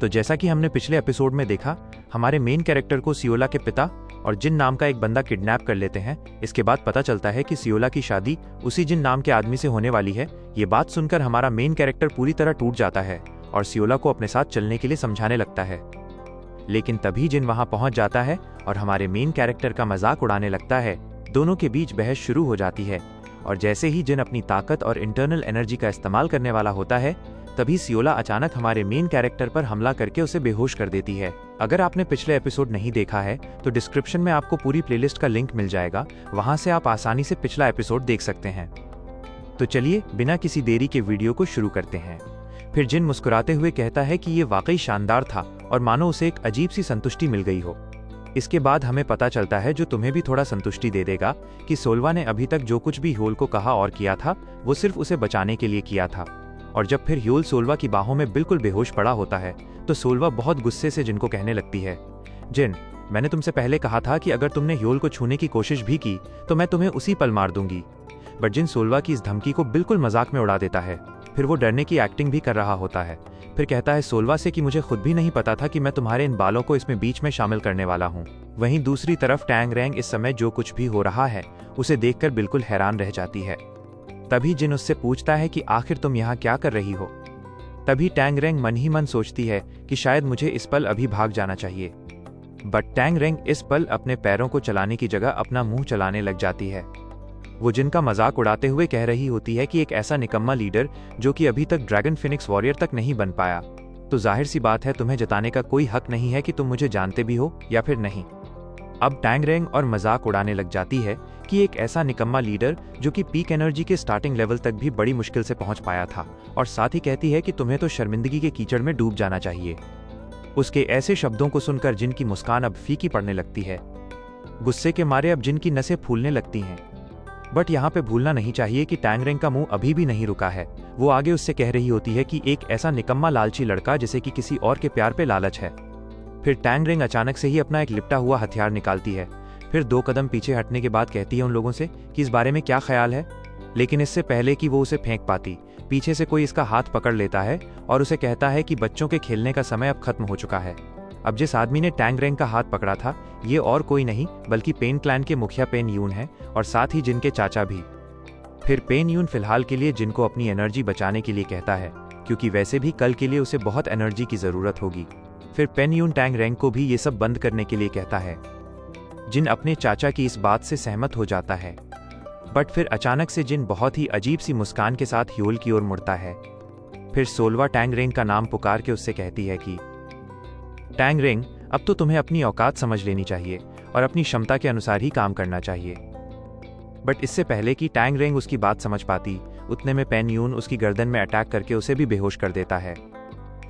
तो जैसा कि हमने पिछले एपिसोड में देखा, हमारे मेन कैरेक्टर को सियोला के पिता और जिन नाम का एक बंदा किडनैप कर लेते हैं। इसके बाद पता चलता है कि सियोला की शादी उसी जिन नाम के आदमी से होने वाली है। ये बात सुनकर हमारा मेन कैरेक्टर पूरी तरह टूट जाता है और सियोला को अपने साथ चलने के लिए समझाने लगता है। लेकिन तभी जिन वहां पहुंच जाता है और हमारे मेन कैरेक्टर का मजाक उड़ाने लगता है। दोनों के बीच बहस शुरू हो जाती है और जैसे ही जिन अपनी ताकत और इंटरनल एनर्जी का इस्तेमाल करने वाला होता है, तभी सियोला अचानक हमारे मेन कैरेक्टर पर हमला करके उसे बेहोश कर देती है। अगर आपने पिछले एपिसोड नहीं देखा है तो डिस्क्रिप्शन में आपको पूरी प्लेलिस्ट का लिंक मिल जाएगा, वहां से आप आसानी से पिछला एपिसोड देख सकते हैं। तो चलिए बिना किसी देरी के वीडियो को शुरू करते हैं। फिर जिन मुस्कुराते हुए कहता है कि ये वाकई शानदार था और मानो उसे एक अजीब सी संतुष्टि मिल गई हो। इसके बाद हमें पता चलता है, जो तुम्हें भी थोड़ा संतुष्टि दे देगा, कि सोल्वा ने अभी तक जो कुछ भी ह्योल को कहा और किया था वो सिर्फ उसे बचाने के लिए किया था। और जब फिर ह्योल सोल्वा की बाहों में बिल्कुल बेहोश पड़ा होता है तो सोल्वा बहुत गुस्से से जिन को कहने लगती है, जिन, मैंने तुमसे पहले कहा था कि अगर तुमने ह्योल को छूने की कोशिश भी की तो मैं तुम्हें उसी पल मार दूंगी। बट जिन सोल्वा की इस धमकी को बिल्कुल मजाक में उड़ा देता है। फिर वो डरने की एक्टिंग भी कर रहा होता है। फिर कहता है सोल्वा से कि मुझे खुद भी नहीं पता था कि मैं तुम्हारे इन बालों को इसमें बीच में शामिल करने वाला हूँ। वहीं दूसरी तरफ टैंग रैंग इस समय जो कुछ भी हो रहा है उसे देखकर बिल्कुल हैरान रह जाती है। तभी जिन उससे पूछता है कि आखिर तुम यहाँ क्या कर रही हो। तभी टैंग रैंग मन ही मन सोचती है कि शायद मुझे इस पल अभी भाग जाना चाहिए। बट टैंग रैंग इस पल अपने पैरों को चलाने की जगह अपना मुंह चलाने लग जाती है। वो जिनका मजाक उड़ाते हुए कह रही होती है कि एक ऐसा निकम्मा लीडर जो कि अभी तक ड्रैगन फिनिक्स वॉरियर तक नहीं बन पाया, तो जाहिर सी बात है तुम्हें जताने का कोई हक नहीं है कि तुम मुझे जानते भी हो या फिर नहीं। अब टैंग रैंग और मजाक उड़ाने लग जाती है कि एक ऐसा निकम्मा लीडर जो कि पीक एनर्जी के स्टार्टिंग लेवल तक भी बड़ी मुश्किल से पहुंच पाया था, और साथ ही कहती है कि तुम्हें तो शर्मिंदगी के कीचड़ में डूब जाना चाहिए। उसके ऐसे शब्दों को सुनकर जिन की मुस्कान अब फीकी पड़ने लगती है। गुस्से के मारे अब जिन की नसें फूलने लगती हैं। बट यहाँ पे भूलना नहीं चाहिए कि टैंग रैंग का मुंह अभी भी नहीं रुका है। वो आगे उससे कह रही होती है कि एक ऐसा निकम्मा लालची लड़का जिसे कि किसी और के प्यार पे लालच है। फिर टैंग रैंग अचानक से ही अपना एक लिपटा हुआ हथियार निकालती है। फिर 2 कदम पीछे हटने के बाद कहती है उन लोगों से कि इस बारे में क्या ख्याल है। लेकिन इससे पहले कि वो उसे फेंक पाती, पीछे से कोई इसका हाथ पकड़ लेता है और उसे कहता है कि बच्चों के खेलने का समय अब खत्म हो चुका है। अब जिस आदमी ने टैंग रैंग का हाथ पकड़ा था ये और कोई नहीं बल्कि पेन क्लैन के मुखिया पेन यून है, और साथ ही जिनके चाचा भी। फिर पेन यून फिलहाल के लिए जिनको अपनी एनर्जी बचाने के लिए कहता है, क्योंकि वैसे भी कल के लिए उसे बहुत एनर्जी की जरूरत होगी। फिर पेन यून टैंग रैंग को भी ये सब बंद करने के लिए कहता है। जिन अपने चाचा की इस बात से सहमत हो जाता है। बट फिर अचानक से जिन बहुत ही अजीब सी मुस्कान के साथ ह्योल की ओर मुड़ता है। फिर सोल्वा टैंग रैंग का नाम पुकार के उससे कहती है कि टैंग रैंग, अब तो तुम्हें अपनी औकात समझ लेनी चाहिए और अपनी क्षमता के अनुसार ही काम करना चाहिए। बट इससे पहले कि टैंग रैंग उसकी बात समझ पाती, उतने में पेन यून उसकी गर्दन में अटैक करके उसे भी बेहोश कर देता है।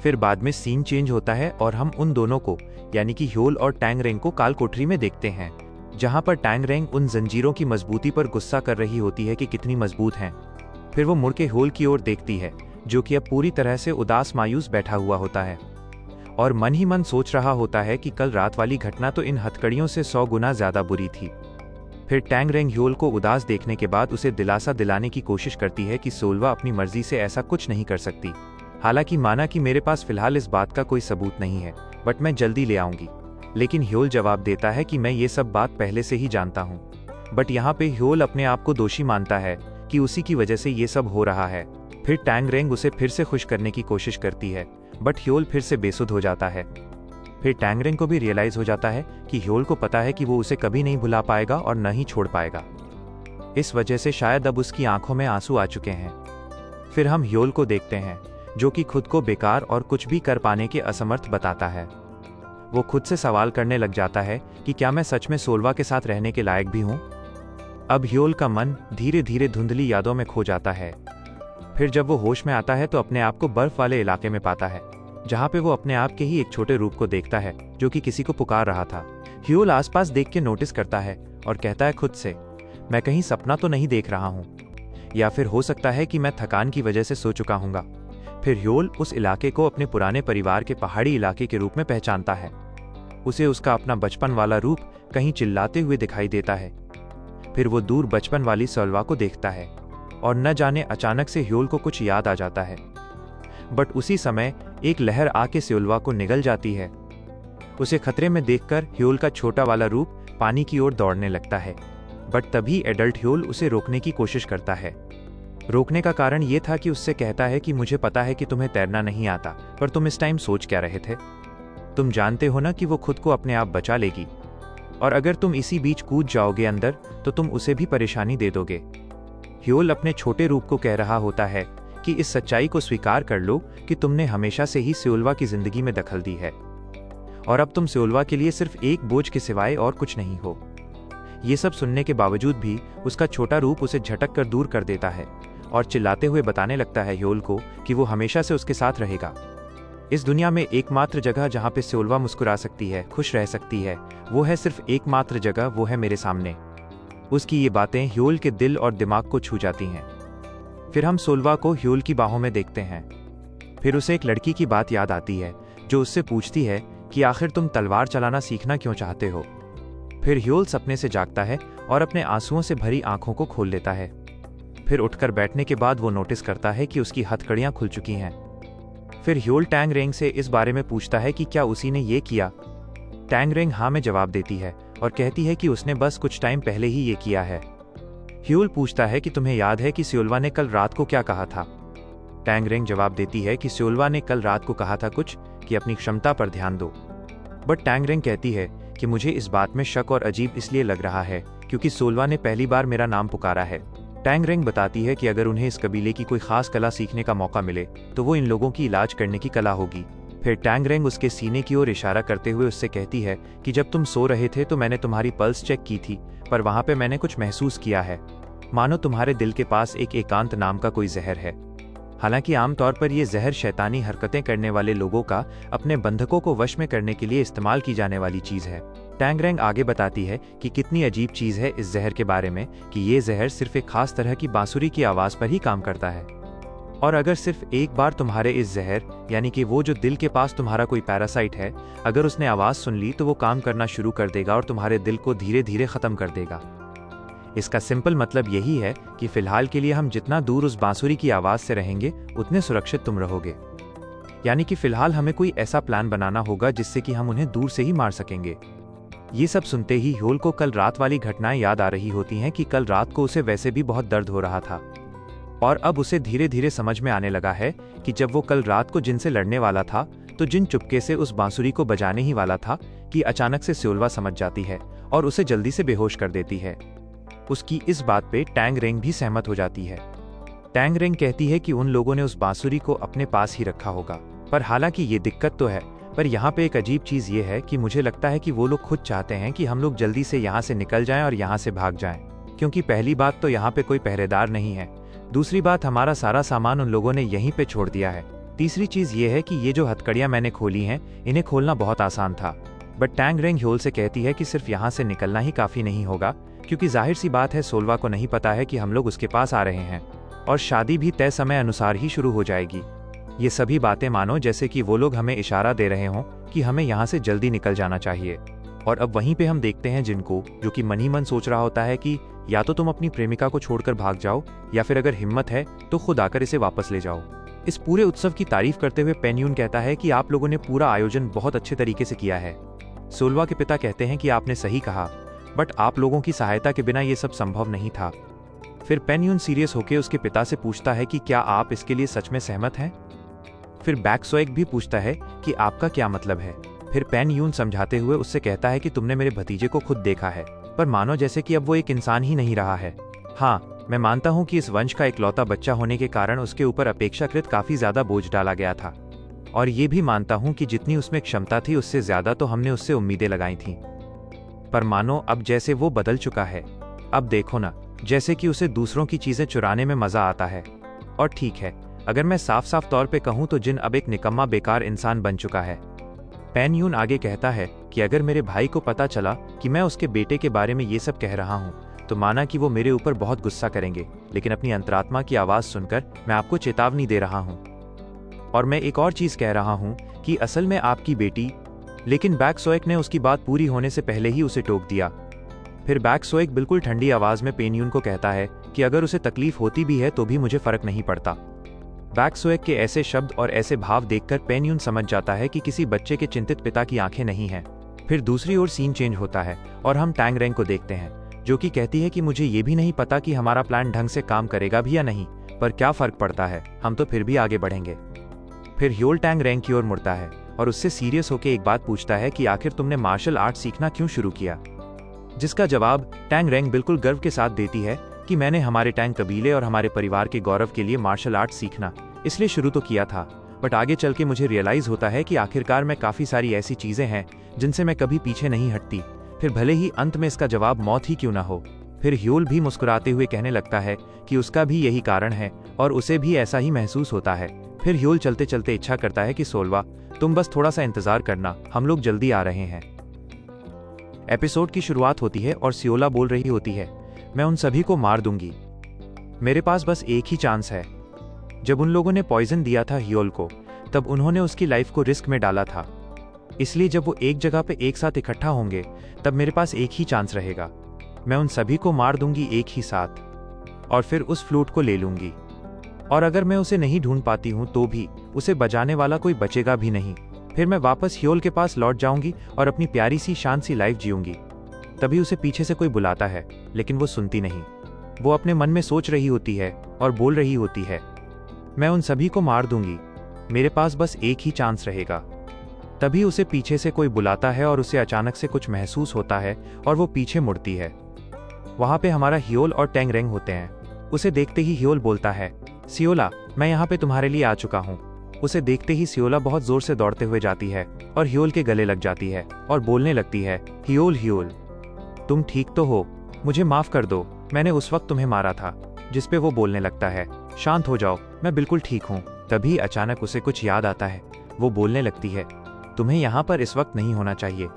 फिर बाद में सीन चेंज होता है और हम उन दोनों को, यानी कि ह्योल और टैंग रैंग को काल कोठरी में देखते हैं, जहां पर टैंग रैंग उन जंजीरों की मजबूती पर गुस्सा कर रही होती है कि कितनी मजबूत हैं। फिर वो मुड़ के ह्योल की ओर देखती है, जो कि अब पूरी तरह से उदास मायूस बैठा हुआ होता है और मन ही मन सोच रहा होता है कि कल रात वाली घटना तो इन हथकड़ियों से 100 गुना ज्यादा बुरी थी। फिर टैंग रैंग ह्योल को उदास देखने के बाद उसे दिलासा दिलाने की कोशिश करती है कि सोल्वा अपनी मर्जी से ऐसा कुछ नहीं कर सकती। हालांकि माना कि मेरे पास फिलहाल इस बात का कोई सबूत नहीं है, बट मैं जल्दी ले आऊंगी। लेकिन ह्योल जवाब देता है कि मैं ये सब बात पहले से ही जानता हूँ। बट यहाँ पे ह्योल अपने आप को दोषी मानता है कि उसी की वजह से ये सब हो रहा है। फिर टैंग रैंग उसे फिर से खुश करने की कोशिश करती है, बट ह्योल फिर से बेसुध हो जाता है। फिर टैंग रैंग को भी रियलाइज हो जाता है कि ह्योल को पता है कि वो उसे कभी नहीं भुला पाएगा और न ही छोड़ पाएगा। इस वजह से शायद अब उसकी आंखों में आंसू आ चुके हैं। फिर हम ह्योल को देखते हैं, जो कि खुद को बेकार और कुछ भी कर पाने के असमर्थ बताता है। वो खुद से सवाल करने लग जाता है कि क्या मैं सच में सोल्वा के साथ रहने के लायक भी हूँ। अब ह्योल का मन धीरे धीरे धुंधली यादों में खो जाता है। फिर जब वो होश में आता है तो अपने आप को बर्फ वाले इलाके में पाता है, जहाँ पे वो अपने आप के ही एक छोटे रूप को देखता है जो कि किसी को पुकार रहा था। ह्योल आसपास देख के नोटिस करता है और कहता है खुद से, मैं कहीं सपना तो नहीं देख रहा हूँ, या फिर हो सकता है कि मैं थकान की वजह से सो चुका हूँगा। फिर ह्योल उस इलाके को अपने पुराने परिवार के पहाड़ी इलाके के रूप में पहचानता है। उसे उसका अपना बचपन वाला रूप कहीं चिल्लाते हुए दिखाई देता है। फिर वो दूर बचपन वाली सोल्वा को देखता है और न जाने अचानक से ह्योल को कुछ याद आ जाता है। बट उसी समय एक लहर आके सियोल्वा को निगल जाती है। उसे खतरे में देखकर ह्योल का छोटा वाला रूप पानी की ओर दौड़ने लगता है, बट तभी एडल्ट ह्योल उसे रोकने की कोशिश करता है। रोकने का कारण ये था कि उससे कहता है कि मुझे पता है कि तुम्हें तैरना नहीं आता, पर तुम इस टाइम सोच क्या रहे थे? तुम जानते हो ना कि वो खुद को अपने आप बचा लेगी, और अगर तुम इसी बीच कूद जाओगे अंदर तो तुम उसे भी परेशानी दे दोगे। ह्योल अपने छोटे रूप को कह रहा होता है कि इस सच्चाई को स्वीकार कर लो कि तुमने हमेशा से ही सियोल्वा की जिंदगी में दखल दी है, और अब तुम सियोल्वा के लिए सिर्फ एक बोझ के सिवाय और कुछ नहीं हो। ये सब सुनने के बावजूद भी उसका छोटा रूप उसे झटक कर दूर कर देता है और चिल्लाते हुए बताने लगता है ह्योल को कि वो हमेशा से उसके साथ रहेगा। इस दुनिया में एकमात्र जगह जहाँ पे सियोल्वा मुस्कुरा सकती है, खुश रह सकती है, वो है सिर्फ एकमात्र जगह, वो है मेरे सामने। उसकी ये बातें ह्योल के दिल और दिमाग को छू जाती हैं। फिर हम सियोल्वा को ह्योल की बाहों में देखते हैं। फिर उसे एक लड़की की बात याद आती है जो उससे पूछती है कि आखिर तुम तलवार चलाना सीखना क्यों चाहते हो। फिर ह्योल सपने से जागता है और अपने आंसुओं से भरी आंखों को खोल लेता है। फिर उठकर बैठने के बाद वो नोटिस करता है कि उसकी हथकड़ियां खुल चुकी हैं। फिर ह्योल टैंग रेंग से इस बारे में पूछता है कि क्या उसी ने ये किया। टैंग रेंग हाँ में जवाब देती है और कहती है कि उसने बस कुछ टाइम पहले ही ये किया है। ह्योल पूछता है कि तुम्हें याद है कि सियोल्वा ने कल रात को क्या कहा था। टैंग रेंग जवाब देती है कि सियोल्वा ने कल रात को कहा था कुछ कि अपनी क्षमता पर ध्यान दो। बट टैंग रेंग कहती है कि मुझे इस बात में शक और अजीब इसलिए लग रहा है क्योंकि सियोल्वा ने पहली बार मेरा नाम पुकारा है। टैंग रेंग बताती है कि अगर उन्हें इस कबीले की कोई खास कला सीखने का मौका मिले तो वो इन लोगों की इलाज करने की कला होगी। फिर टैंग रेंग उसके सीने की ओर इशारा करते हुए उससे कहती है कि जब तुम सो रहे थे तो मैंने तुम्हारी पल्स चेक की थी, पर वहां पे मैंने कुछ महसूस किया है, मानो तुम्हारे दिल के पास एक एकांत नाम का कोई जहर है। हालांकि आमतौर पर यह जहर शैतानी हरकतें करने वाले लोगों का अपने बंधकों को वश में करने के लिए इस्तेमाल की जाने वाली चीज है। टैंग रेंग आगे बताती है कि कितनी अजीब चीज है इस जहर के बारे में कि ये जहर सिर्फ एक खास तरह की बांसुरी की आवाज पर ही काम करता है, और अगर सिर्फ एक बार तुम्हारे इस जहर यानी कि वो जो दिल के पास तुम्हारा कोई पैरासाइट है, अगर उसने आवाज सुन ली तो वो काम करना शुरू कर देगा और तुम्हारे दिल को धीरे धीरे खत्म कर देगा। इसका सिंपल मतलब यही है कि फिलहाल के लिए हम जितना दूर उस बांसुरी की आवाज से रहेंगे उतने सुरक्षित तुम रहोगे। यानी कि फिलहाल हमें कोई ऐसा प्लान बनाना होगा जिससे कि हम उन्हें दूर से ही मार सकेंगे। ये सब सुनते ही ह्योल को कल रात वाली घटनाएं याद आ रही होती हैं कि कल रात को उसे वैसे भी बहुत दर्द हो रहा था, और अब उसे धीरे धीरे समझ में आने लगा है कि जब वो कल रात को जिन से लड़ने वाला था तो जिन चुपके से उस बांसुरी को बजाने ही वाला था कि अचानक से सियोल्वा समझ जाती है और उसे जल्दी से बेहोश कर देती है। उसकी इस बात पे टैंग रेंग भी सहमत हो जाती है। टैंग रेंग कहती है कि उन लोगों ने उस बांसुरी को अपने पास ही रखा होगा, पर हालांकि ये दिक्कत तो है, पर यहाँ पे एक अजीब चीज ये है कि मुझे लगता है कि वो लोग खुद चाहते हैं कि हम लोग जल्दी से यहाँ से निकल जाएं और यहाँ से भाग जाएं, क्योंकि पहली बात तो यहाँ पे कोई पहरेदार नहीं है, दूसरी बात हमारा सारा सामान उन लोगों ने यहीं पे छोड़ दिया है, तीसरी चीज ये है कि ये जो हथकड़ियां मैंने खोली हैं इन्हें खोलना बहुत आसान था। बट टैंग रेंग ह्योल से कहती है कि सिर्फ यहाँ से निकलना ही काफी नहीं होगा, क्योंकि जाहिर सी बात है सियोल्वा को नहीं पता है कि हम लोग उसके पास आ रहे हैं, और शादी भी तय समय अनुसार ही शुरू हो जाएगी। ये सभी बातें मानो जैसे कि वो लोग हमें इशारा दे रहे हों कि हमें यहाँ से जल्दी निकल जाना चाहिए। और अब वहीं पे हम देखते हैं जिनको, जो कि मन ही मन सोच रहा होता है कि या तो तुम अपनी प्रेमिका को छोड़कर भाग जाओ, या फिर अगर हिम्मत है तो खुद आकर इसे वापस ले जाओ। इस पूरे उत्सव की तारीफ करते हुए पेन यून कहता है कि आप लोगों ने पूरा आयोजन बहुत अच्छे तरीके से किया है। सियोल्वा के पिता कहते हैं कि आपने सही कहा, बट आप लोगों की सहायता के बिना ये सब संभव नहीं था। फिर पेन यून सीरियस होकर उसके पिता से पूछता है कि क्या आप इसके लिए सच में सहमत हैं? फिर बैकसोएक भी पूछता है कि आपका क्या मतलब है? फिर पेन यून समझाते हुए उससे कहता है कि तुमने मेरे भतीजे को खुद देखा है, पर मानो जैसे कि अब वो एक इंसान ही नहीं रहा है। हाँ, मैं मानता हूँ कि इस वंश का इकलौता बच्चा होने के कारण उसके ऊपर अपेक्षाकृत काफी ज्यादा बोझ डाला गया था, और ये भी मानता हूँ कि जितनी उसमें क्षमता थी उससे ज्यादा तो हमने उससे उम्मीदें लगाई थीं। पर मानो अब जैसे वो बदल चुका है। अब देखो ना, जैसे कि उसे दूसरों की चीजें चुराने में मजा आता है। और ठीक है, अगर मैं साफ साफ तौर पे कहूँ तो जिन अब एक निकम्मा बेकार इंसान बन चुका है। पेन यून आगे कहता है कि अगर मेरे भाई को पता चला कि मैं उसके बेटे के बारे में ये सब कह रहा हूँ तो माना कि वो मेरे ऊपर बहुत गुस्सा करेंगे, लेकिन अपनी अंतरात्मा की आवाज सुनकर मैं आपको चेतावनी दे रहा हूँ। और मैं एक और चीज कह रहा हूँ कि असल में आपकी बेटी। लेकिन बैकसोएक ने उसकी बात पूरी होने से पहले ही उसे टोक दिया। फिर बैकसोएक बिल्कुल ठंडी आवाज में पेन यून को कहता है कि अगर उसे तकलीफ होती भी है तो भी मुझे फर्क नहीं पड़ता। बैकस्वैग के ऐसे शब्द और ऐसे भाव देखकर पेन यून समझ जाता है कि किसी बच्चे के चिंतित पिता की आंखें नहीं हैं। फिर दूसरी ओर सीन चेंज होता है और हम टैंग रैंग को देखते हैं, जो कि कहती है कि मुझे ये भी नहीं पता कि हमारा प्लान ढंग से काम करेगा भी या नहीं, पर क्या फर्क पड़ता है, हम तो फिर भी आगे बढ़ेंगे। फिर ह्योल टैंग रैंग की ओर मुड़ता है और उससे सीरियस होकर एक बात पूछता है कि आखिर तुमने मार्शल आर्ट सीखना क्यों शुरू किया। जिसका जवाब टैंग रैंग बिल्कुल गर्व के साथ देती है कि मैंने हमारे टैंग कबीले और हमारे परिवार के गौरव के लिए मार्शल आर्ट सीखना इसलिए शुरू तो किया था, बट आगे चल के मुझे रियलाइज होता है कि आखिरकार में काफ़ी सारी ऐसी चीज़ें हैं जिनसे मैं कभी पीछे नहीं हटती, फिर भले ही अंत में इसका जवाब मौत ही क्यों ना हो। फिर ह्योल भी मुस्कुराते हुए कहने लगता है कि उसका भी यही कारण है और उसे भी ऐसा ही महसूस होता है। फिर ह्योल चलते चलते इच्छा करता है कि सोल्वा, तुम बस थोड़ा सा इंतजार करना, हम लोग जल्दी आ रहे हैं। एपिसोड की शुरुआत होती है और सियोला बोल रही होती है, मैं उन सभी को मार दूंगी, मेरे पास बस एक ही चांस है। जब उन लोगों ने पॉइजन दिया था ह्योल को, तब उन्होंने उसकी लाइफ को रिस्क में डाला था, इसलिए जब वो एक जगह पे एक साथ इकट्ठा होंगे तब मेरे पास एक ही चांस रहेगा। मैं उन सभी को मार दूंगी एक ही साथ और फिर उस फ्लूट को ले लूंगी, और अगर मैं उसे नहीं ढूंढ पाती हूं तो भी उसे बजाने वाला कोई बचेगा भी नहीं। फिर मैं वापस ह्योल के पास लौट जाऊंगी और अपनी प्यारी सी शांत सी लाइफ जीऊंगी। तभी उसे पीछे से कोई बुलाता है, लेकिन वो सुनती नहीं। वो अपने मन में सोच रही होती है और बोल रही होती है, मैं उन सभी को मार दूंगी, मेरे पास बस एक ही चांस रहेगा। तभी उसे पीछे से कोई बुलाता है और उसे अचानक से कुछ महसूस होता है और वो पीछे मुड़ती है। वहां पे हमारा ह्योल और टैंग रैंग होते हैं। उसे देखते ही ह्योल बोलता है, सियोला, मैं यहाँ पे तुम्हारे लिए आ चुका हूँ। उसे देखते ही सियोला बहुत जोर से दौड़ते हुए जाती है और ह्योल के गले लग जाती है और बोलने लगती है, ह्योल ह्योल, तुम ठीक तो हो, मुझे माफ कर दो, मैंने उस वक्त तुम्हें मारा था। जिस पे वो बोलने लगता है, शांत हो जाओ, मैं बिल्कुल ठीक हूँ। तभी अचानक उसे कुछ याद आता है। वो बोलने लगती है, तुम्हें यहाँ पर इस वक्त नहीं होना चाहिए।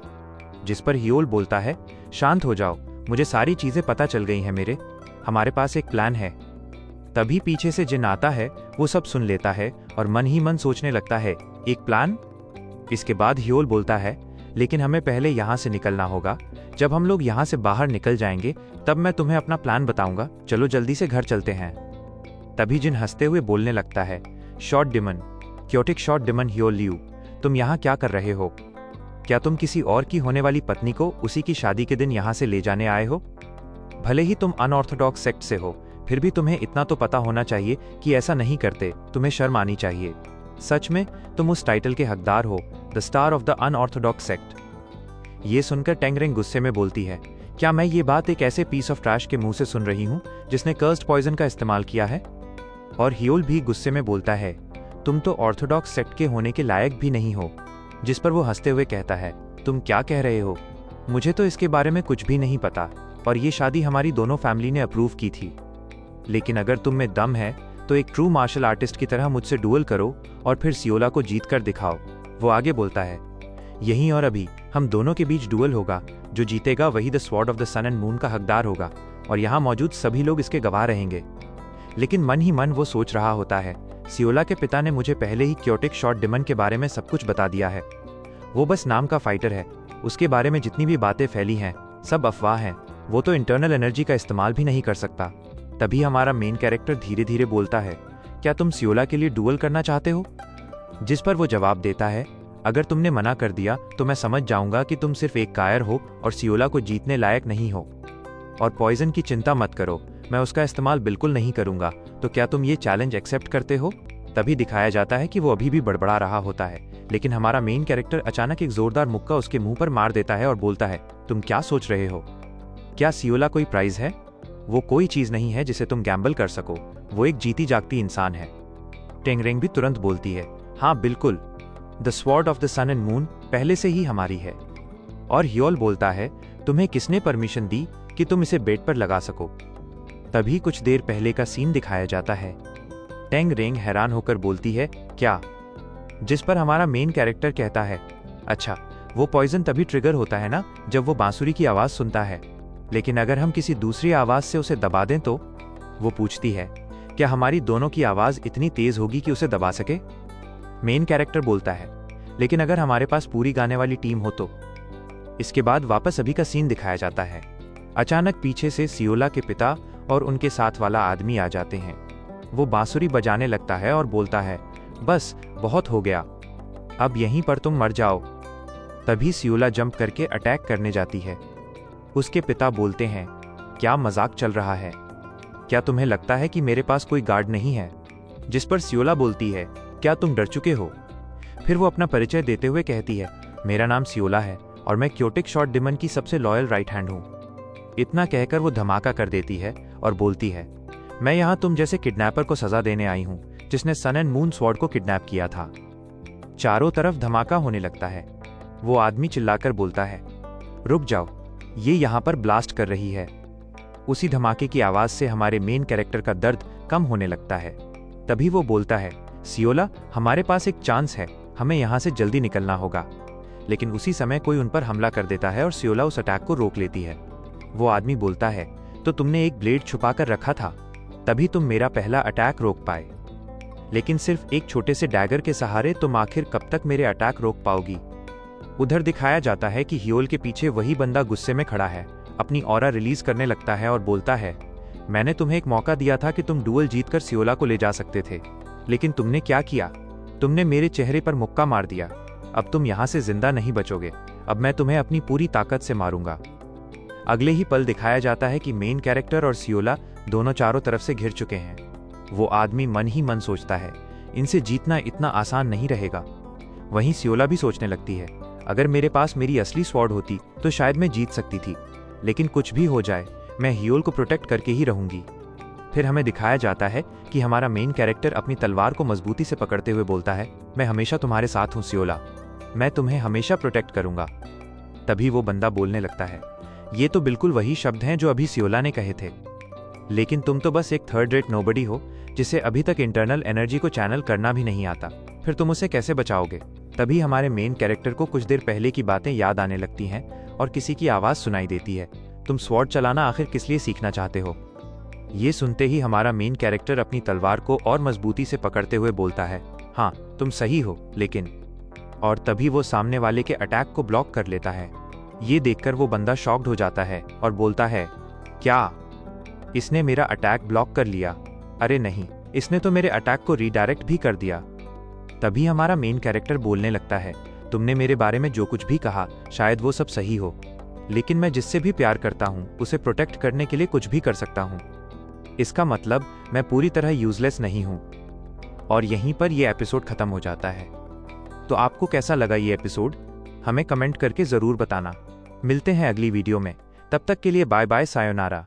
जिस पर ह्योल बोलता है, शांत हो जाओ, मुझे सारी चीजें पता चल गई हैं मेरे, हमारे पास एक प्लान है। तभी पीछे से जिन आता है वो सब सुन लेता है और मन ही मन सोचने लगता है, एक प्लान। इसके बाद ह्योल बोलता है, लेकिन हमें पहले यहाँ से निकलना होगा। जब हम लोग यहाँ से बाहर निकल जाएंगे तब मैं तुम्हें अपना प्लान बताऊंगा, चलो जल्दी से घर चलते हैं। तभी जिन हंसते हुए बोलने लगता है, शॉर्ट डिमन, क्योटिक शॉर्ट डिमन ह्योल लियू, तुम यहाँ क्या कर रहे हो? क्या तुम किसी और की होने वाली पत्नी को उसी की शादी के दिन यहाँ से ले जाने आए हो? भले ही तुम अनऑर्थोडॉक्स सेक्ट से हो, फिर भी तुम्हें इतना तो पता होना चाहिए कि ऐसा नहीं करते, तुम्हें शर्म आनी चाहिए। सच में तुम उस टाइटल के हकदार हो, the star of the unorthodox sect. ये सुनकर टैंग रैंग गुस्से में बोलती है, क्या मैं ये बात एक ऐसे पीस ऑफ ट्रैश के मुंह से सुन रही हूँ जिसने कर्स्ड पॉइजन का इस्तेमाल किया है? और ह्योल भी गुस्से में बोलता है, तुम तो ऑर्थोडॉक्स सेक्ट के होने के लायक भी नहीं हो। जिस पर वो हंसते हुए कहता है, तुम क्या कह रहे हो? मुझे तो इसके बारे में कुछ भी नहीं पता और ये शादी हमारी दोनों फैमिली ने अप्रूव की थी। लेकिन अगर तुम में दम है तो एक ट्रू मार्शल आर्टिस्ट की तरह मुझसे डुअल करो और फिर सियोला को जीत कर दिखाओ। वो आगे बोलता है, यहीं और अभी हम दोनों के बीच डुअल होगा, जो जीतेगा वही the sword of the sun and moon का हकदार होगा और यहाँ मौजूद सभी लोग इसके गवाह रहेंगे। लेकिन मन ही मन वो सोच रहा होता है, सियोला के पिता ने मुझे पहले ही क्योटिक शॉर्ट डिमन के बारे में सब कुछ बता दिया है। वो बस नाम का फाइटर है, उसके बारे में जितनी भी बातें फैली हैं सब अफवाह हैं, वो तो इंटरनल एनर्जी का इस्तेमाल भी नहीं कर सकता। तभी हमारा मेन कैरेक्टर धीरे धीरे बोलता है, क्या तुम सियोला के लिए डुअल करना चाहते हो? जिस पर वो जवाब देता है, अगर तुमने मना कर दिया तो मैं समझ जाऊंगा कि तुम सिर्फ एक कायर हो और सियोला को जीतने लायक नहीं हो। और पॉइजन की चिंता मत करो, मैं उसका इस्तेमाल बिल्कुल नहीं करूंगा। तो क्या तुम ये चैलेंज एक्सेप्ट करते हो? तभी दिखाया जाता है कि वो अभी भी बड़बड़ा रहा होता है, लेकिन हमारा मेन कैरेक्टर अचानक एक जोरदार मुक्का उसके मुंह पर मार देता है और बोलता है, तुम क्या सोच रहे हो? क्या सियोला कोई प्राइज है? वो कोई चीज नहीं है जिसे तुम गैम्बल कर सको, वो एक जीती जागती इंसान है। टैंग रैंग भी तुरंत बोलती है, हाँ बिल्कुल, the sword of the sun and moon पहले से ही हमारी है। और ह्योल बोलता है, तुम्हें किसने परमिशन दी कि तुम इसे बेड पर लगा सको? तभी कुछ देर पहले का सीन दिखाया जाता है। टैंग रैंग हैरान होकर बोलती है, क्या? जिस पर हमारा मेन कैरेक्टर कहता है, अच्छा, वो पॉइजन तभी ट्रिगर होता है ना जब वो बांसुरी की आवाज सुनता है, लेकिन अगर हम किसी दूसरी आवाज से उसे दबा दें तो? वो पूछती है, क्या हमारी दोनों की आवाज इतनी तेज होगी कि उसे दबा सके? मेन कैरेक्टर बोलता है, लेकिन अगर हमारे पास पूरी गाने वाली टीम हो तो? इसके बाद वापस अभी का सीन दिखाया जाता है। अचानक पीछे से सियोला के पिता और उनके साथ वाला आदमी आ जाते हैं। वो बांसुरी बजाने लगता है और बोलता है, बस बहुत हो गया, अब यहीं पर तुम मर जाओ। तभी सियोला जंप करके अटैक करने जाती है। उसके पिता बोलते हैं, क्या मजाक चल रहा है? क्या तुम्हें लगता है कि मेरे पास कोई गार्ड नहीं है? जिस पर सियोला बोलती है, क्या तुम डर चुके हो? फिर वो अपना परिचय देते हुए कहती है, मेरा नाम सियोला है और मैं क्योटिक शॉर्ट डिमन की सबसे लॉयल राइट हैंड हूँ। इतना कहकर वो धमाका कर देती है और बोलती है, मैं यहाँ तुम जैसे किडनैपर को सजा देने आई हूँ जिसने सन एंड मून स्वॉर्ड को किडनैप किया था। चारों तरफ धमाका होने लगता है। वो आदमी चिल्लाकर बोलता है, रुक जाओ, ये यहाँ पर ब्लास्ट कर रही है। उसी धमाके की आवाज से हमारे मेन कैरेक्टर का दर्द कम होने लगता है। तभी वो बोलता है, सियोला, हमारे पास एक चांस है, हमें यहाँ से जल्दी निकलना होगा। लेकिन उसी समय कोई उन पर हमला कर देता है और सियोला उस अटैक को रोक लेती है। वो आदमी बोलता है, तो तुमने एक ब्लेड छुपा कर रखा था, तभी तुम मेरा पहला अटैक रोक पाए। लेकिन सिर्फ एक छोटे से डैगर के सहारे तुम आखिर कब तक मेरे अटैक रोक पाओगी? उधर दिखाया जाता है कि हियोल के पीछे वही बंदा गुस्से में खड़ा है, अपनी ऑरा रिलीज करने लगता है और बोलता है, मैंने तुम्हें एक मौका दिया था कि तुम डुअल जीतकर सियोला को ले जा सकते थे, लेकिन तुमने क्या किया? तुमने मेरे चेहरे पर मुक्का मार दिया। अब तुम यहाँ से जिंदा नहीं बचोगे। अब मैं तुम्हें अपनी पूरी ताकत से मारूंगा। अगले ही पल दिखाया जाता है कि मेन कैरेक्टर और सियोला दोनों चारों तरफ से घिर चुके हैं। वो आदमी मन ही मन सोचता है, इनसे जीतना इतना आसान नहीं रहेगा। वहीं सियोला भी सोचने लगती है, अगर मेरे पास मेरी असली स्वॉर्ड होती तो शायद मैं जीत सकती थी, लेकिन कुछ भी हो जाए मैं हियोल को प्रोटेक्ट करके ही रहूंगी। फिर हमें दिखाया जाता है कि हमारा मेन कैरेक्टर अपनी तलवार को मजबूती से पकड़ते हुए बोलता है, मैं हमेशा तुम्हारे साथ हूं सियोला, मैं तुम्हें हमेशा प्रोटेक्ट करूंगा। तभी वो बंदा बोलने लगता है, ये तो बिल्कुल वही शब्द हैं जो अभी सियोला ने कहे थे, लेकिन तुम तो बस एक थर्ड रेट नोबडी हो जिसे अभी तक इंटरनल एनर्जी को चैनल करना भी नहीं आता, फिर तुम उसे कैसे बचाओगे? तभी हमारे मेन कैरेक्टर को कुछ देर पहले की बातें याद आने लगती हैं और किसी की आवाज सुनाई देती है, तुम स्वॉर्ड चलाना आखिर किस लिए सीखना चाहते हो? ये सुनते ही हमारा मेन कैरेक्टर अपनी तलवार को और मजबूती से पकड़ते हुए बोलता है, हाँ तुम सही हो, लेकिन। और तभी वो सामने वाले के अटैक को ब्लॉक कर लेता है। ये देखकर वो बंदा शॉक्ड हो जाता है और बोलता है, क्या इसने मेरा अटैक ब्लॉक कर लिया? अरे नहीं, इसने तो मेरे अटैक को रीडायरेक्ट भी कर दिया। तभी हमारा मेन कैरेक्टर बोलने लगता है, तुमने मेरे बारे में जो कुछ भी कहा शायद वो सब सही हो, लेकिन मैं जिससे भी प्यार करता हूँ उसे प्रोटेक्ट करने के लिए कुछ भी कर सकता हूँ। इसका मतलब मैं पूरी तरह यूजलेस नहीं हूँ। और यहीं पर यह एपिसोड खत्म हो जाता है। तो आपको कैसा लगा ये एपिसोड? हमें कमेंट करके जरूर बताना। मिलते हैं अगली वीडियो में, तब तक के लिए बाय बाय, सायोनारा।